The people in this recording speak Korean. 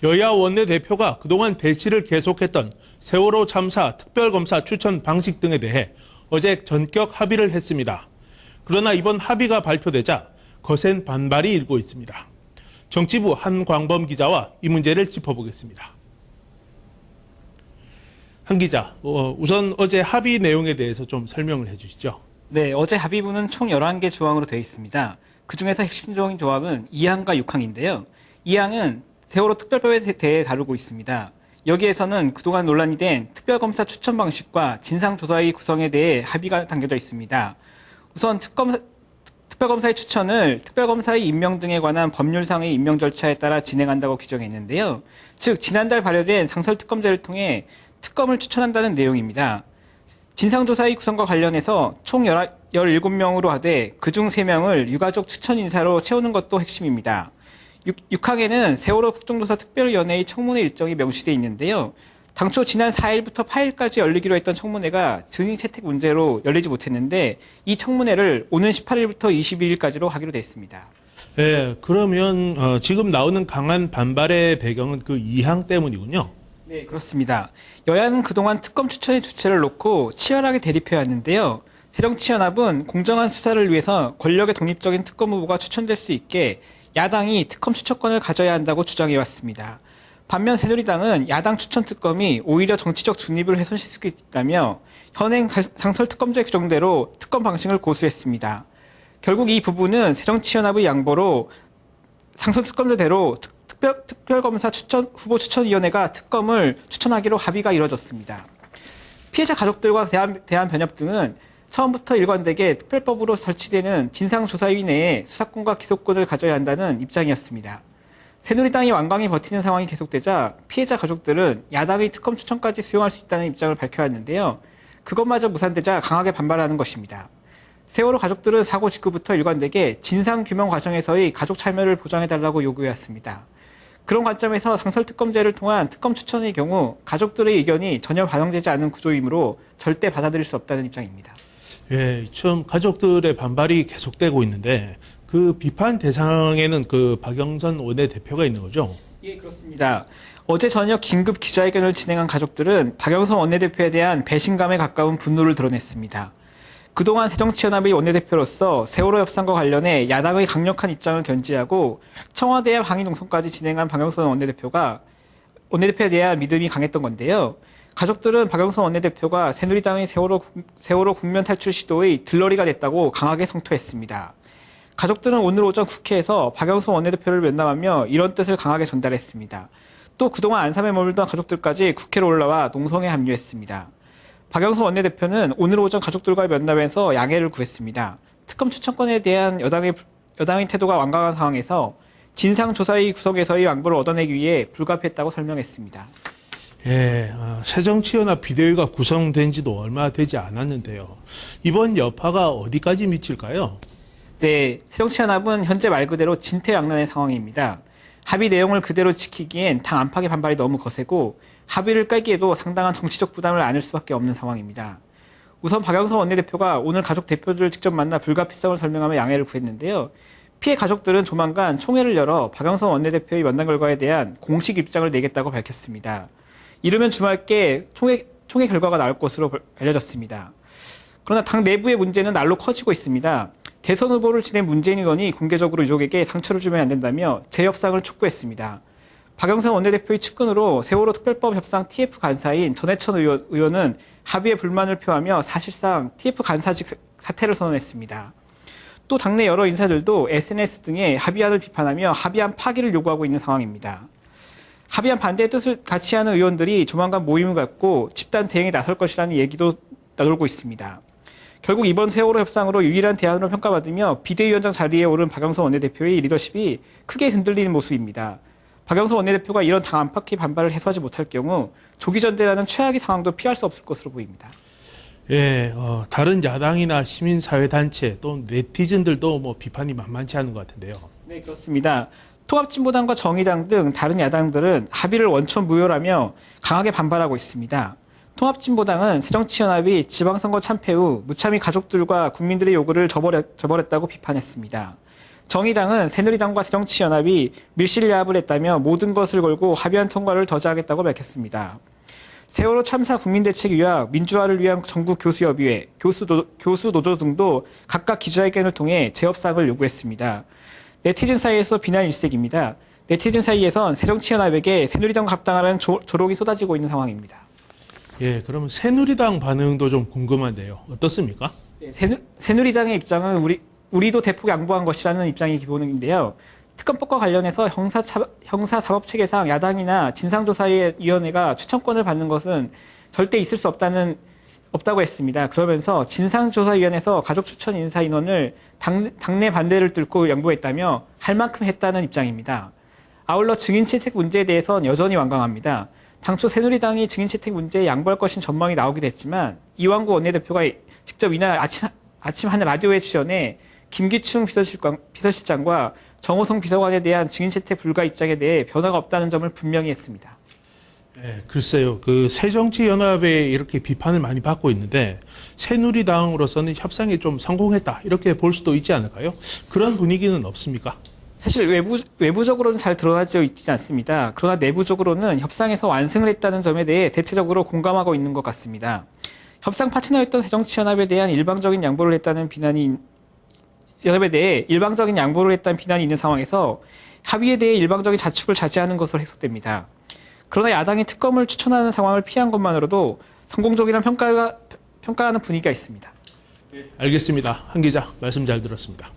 여야 원내대표가 그동안 대치를 계속했던 세월호 참사 특별검사 추천 방식 등에 대해 어제 전격 합의를 했습니다. 그러나 이번 합의가 발표되자 거센 반발이 일고 있습니다. 정치부 한광범 기자와 이 문제를 짚어보겠습니다. 한 기자, 우선 어제 합의 내용에 대해서 좀 설명을 해주시죠. 네, 어제 합의문은 총 11개 조항으로 되어 있습니다. 그중에서 핵심적인 조항은 2항과 6항인데요. 2항은 세월호 특별법에 대해 다루고 있습니다. 여기에서는 그동안 논란이 된 특별검사 추천 방식과 진상조사의 구성에 대해 합의가 담겨져 있습니다. 우선 특별검사의 추천을 특별검사의 임명 등에 관한 법률상의 임명 절차에 따라 진행한다고 규정했는데요. 즉, 지난달 발효된 상설특검제를 통해 특검을 추천한다는 내용입니다. 진상조사의 구성과 관련해서 총 17명으로 하되 그중 3명을 유가족 추천 인사로 채우는 것도 핵심입니다. 6항에는 세월호 국정조사 특별위원회의 청문회 일정이 명시되어 있는데요. 당초 지난 4일부터 8일까지 열리기로 했던 청문회가 증인 채택 문제로 열리지 못했는데 이 청문회를 오는 18일부터 22일까지로 하기로 됐습니다. 네, 그러면 지금 나오는 강한 반발의 배경은 그 2항 때문이군요. 네, 그렇습니다. 여야는 그동안 특검 추천의 주체를 놓고 치열하게 대립해왔는데요. 새정치연합은 공정한 수사를 위해서 권력의 독립적인 특검 후보가 추천될 수 있게 야당이 특검 추천권을 가져야 한다고 주장해왔습니다. 반면 새누리당은 야당 추천 특검이 오히려 정치적 중립을 훼손시킬 수 있다며 현행 상설특검제 규정대로 특검 방식을 고수했습니다. 결국 이 부분은 새정치연합의 양보로 상설특검제대로 특별검사 후보 추천위원회가 특검을 추천하기로 합의가 이뤄졌습니다. 피해자 가족들과 대한변협 등은 처음부터 일관되게 특별법으로 설치되는 진상조사위 내에 수사권과 기소권을 가져야 한다는 입장이었습니다. 새누리당이 완강히 버티는 상황이 계속되자 피해자 가족들은 야당의 특검 추천까지 수용할 수 있다는 입장을 밝혀왔는데요. 그것마저 무산되자 강하게 반발하는 것입니다. 세월호 가족들은 사고 직후부터 일관되게 진상규명 과정에서의 가족 참여를 보장해달라고 요구해왔습니다. 그런 관점에서 상설특검제를 통한 특검 추천의 경우 가족들의 의견이 전혀 반영되지 않은 구조이므로 절대 받아들일 수 없다는 입장입니다. 예, 지금 가족들의 반발이 계속되고 있는데 그 비판 대상에는 그 박영선 원내대표가 있는 거죠? 예, 그렇습니다. 어제 저녁 긴급 기자회견을 진행한 가족들은 박영선 원내대표에 대한 배신감에 가까운 분노를 드러냈습니다. 그동안 새정치연합의 원내대표로서 세월호 협상과 관련해 야당의 강력한 입장을 견지하고 청와대에 항의 농성까지 진행한 박영선 원내대표에 대한 믿음이 강했던 건데요. 가족들은 박영선 원내대표가 새누리당의 세월호 국면 탈출 시도의 들러리가 됐다고 강하게 성토했습니다. 가족들은 오늘 오전 국회에서 박영선 원내대표를 면담하며 이런 뜻을 강하게 전달했습니다. 또 그동안 안산에 머물던 가족들까지 국회로 올라와 농성에 합류했습니다. 박영선 원내대표는 오늘 오전 가족들과의 면담에서 양해를 구했습니다. 특검 추천권에 대한 여당의 태도가 완강한 상황에서 진상조사의 구성에서의 양보를 얻어내기 위해 불가피했다고 설명했습니다. 예, 새정치연합 비대위가 구성된 지도 얼마 되지 않았는데요. 이번 여파가 어디까지 미칠까요? 네, 새정치연합은 현재 말 그대로 진퇴양난의 상황입니다. 합의 내용을 그대로 지키기엔 당 안팎의 반발이 너무 거세고 합의를 깨기에도 상당한 정치적 부담을 안을 수밖에 없는 상황입니다. 우선 박영선 원내대표가 오늘 가족 대표들을 직접 만나 불가피성을 설명하며 양해를 구했는데요. 피해 가족들은 조만간 총회를 열어 박영선 원내대표의 면담 결과에 대한 공식 입장을 내겠다고 밝혔습니다. 이르면 주말께 총회 결과가 나올 것으로 알려졌습니다. 그러나 당 내부의 문제는 날로 커지고 있습니다. 대선 후보를 지낸 문재인 의원이 공개적으로 유족에게 상처를 주면 안 된다며 재협상을 촉구했습니다. 박영선 원내대표의 측근으로 세월호 특별법 협상 TF 간사인 전해천 의원은 합의에 불만을 표하며 사실상 TF 간사직 사퇴를 선언했습니다. 또 당내 여러 인사들도 SNS 등에 합의안을 비판하며 합의안 파기를 요구하고 있는 상황입니다. 합의안 반대의 뜻을 같이 하는 의원들이 조만간 모임을 갖고 집단 대응에 나설 것이라는 얘기도 나돌고 있습니다. 결국 이번 세월호 협상으로 유일한 대안으로 평가받으며 비대위원장 자리에 오른 박영선 원내대표의 리더십이 크게 흔들리는 모습입니다. 박영선 원내대표가 이런 당 안팎의 반발을 해소하지 못할 경우 조기 전대라는 최악의 상황도 피할 수 없을 것으로 보입니다. 예, 다른 야당이나 시민사회단체 또 네티즌들도 뭐 비판이 만만치 않은 것 같은데요. 네, 그렇습니다. 통합진보당과 정의당 등 다른 야당들은 합의를 원천 무효라며 강하게 반발하고 있습니다. 통합진보당은 새정치연합이 지방선거 참패 후 무참히 가족들과 국민들의 요구를 저버렸다고 비판했습니다. 정의당은 새누리당과 새정치연합이 밀실야합을 했다며 모든 것을 걸고 합의안 통과를 더자하겠다고 밝혔습니다. 세월호 참사 국민대책위와 민주화를 위한 전국교수협의회, 교수노조 등도 각각 기자회견을 통해 재협상을 요구했습니다. 네티즌 사이에서 비난 일색입니다. 네티즌 사이에선 새정치연합에게 새누리당과 합당하라는 조롱이 쏟아지고 있는 상황입니다. 예, 그러면 새누리당 반응도 좀 궁금한데요. 어떻습니까? 네, 새누리당의 입장은 우리도 대폭 양보한 것이라는 입장이 기본인데요. 특검법과 관련해서 형사사법체계상 야당이나 진상조사위원회가 추천권을 받는 것은 절대 있을 수 없다고 했습니다. 그러면서 진상조사위원회에서 가족추천 인사 인원을 당내 반대를 뚫고 양보했다며 할 만큼 했다는 입장입니다. 아울러 증인채택 문제에 대해선 여전히 완강합니다. 당초 새누리당이 증인채택 문제에 양보할 것인 전망이 나오기도 했지만 이완구 원내대표가 직접 이날 아침 한 라디오에 출연해 김기춘 비서실장과 정호성 비서관에 대한 증인채택 불가 입장에 대해 변화가 없다는 점을 분명히 했습니다. 네, 글쎄요. 그 새정치연합에 이렇게 비판을 많이 받고 있는데 새누리당으로서는 협상에 좀 성공했다 이렇게 볼 수도 있지 않을까요? 그런 분위기는 없습니까? 사실 외부적으로는 잘 드러나지 있지 않습니다. 그러나 내부적으로는 협상에서 완승을 했다는 점에 대해 대체적으로 공감하고 있는 것 같습니다. 협상 파트너였던 새정치연합에 대한 일방적인 양보를 했다는 비난이 있는 상황에서 합의에 대해 일방적인 자축을 자제하는 것으로 해석됩니다. 그러나 야당이 특검을 추천하는 상황을 피한 것만으로도 성공적이라는 평가하는 분위기가 있습니다. 알겠습니다. 한 기자 말씀 잘 들었습니다.